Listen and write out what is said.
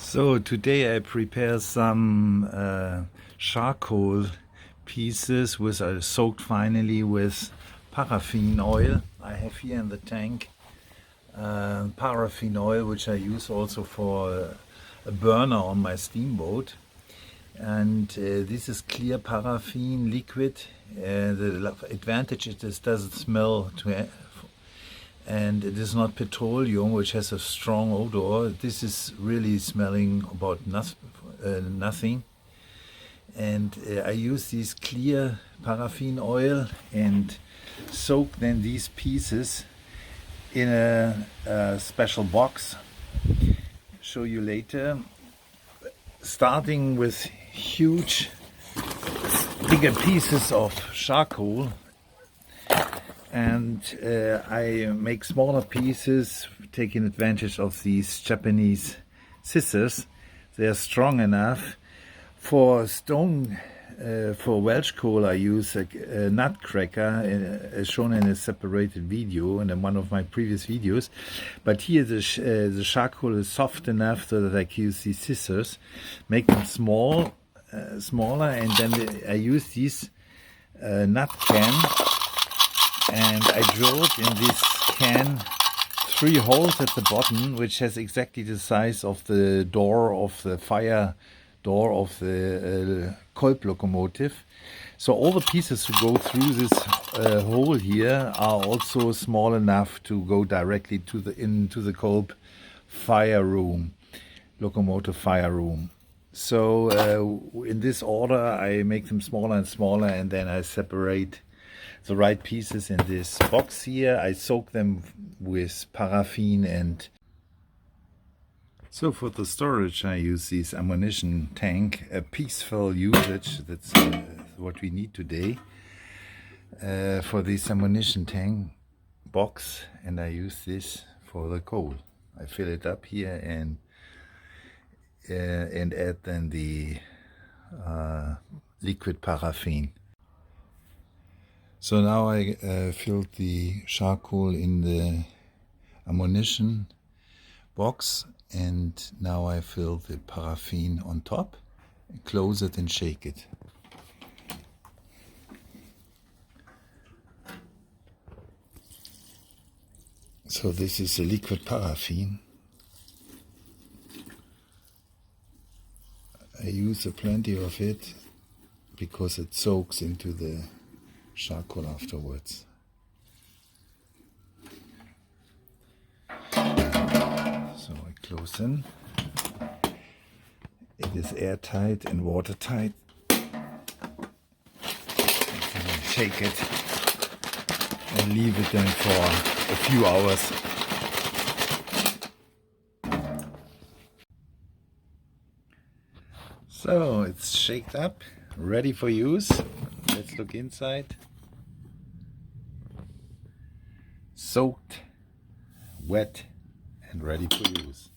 So today I prepare some charcoal pieces which are soaked finally with paraffin oil. I have here in the tank paraffin oil, which I use also for a burner on my steamboat. And this is clear paraffin liquid. The advantage is it doesn't smell and it is not petroleum, which has a strong odor. This is really smelling about nothing. And I use this clear paraffin oil and soak then these pieces in a special box. Show you later. Starting with huge, bigger pieces of charcoal. And I make smaller pieces, taking advantage of these Japanese scissors. They are strong enough. For stone, for Welsh coal, I use a nutcracker, as shown in a separated video and in one of my previous videos. But here the charcoal is soft enough so that I can use these scissors, make them smaller, and then I use this nut can. And I drilled in this can 3 holes at the bottom, which has exactly the size of the door of the fire door of the Kolb locomotive. So all the pieces who go through this hole here are also small enough to go directly to into the Kolb fire room, locomotive fire room. So in this order I make them smaller and smaller, and then I separate the right pieces in this box here. I soak them with paraffin. And so for the storage I use this ammunition tank, a peaceful usage. That's what we need today for this ammunition tank box, and I use this for the coal. I fill it up here and add then the liquid paraffin. So now I filled the charcoal in the ammunition box, and now I fill the paraffin on top, close it and shake it. So this is the liquid paraffin. I use plenty of it because it soaks into the charcoal afterwards. So I close in. It is airtight and watertight. And I shake it and leave it then for a few hours. So it's shaked up, ready for use. Let's look inside. Soaked, wet, and ready for use.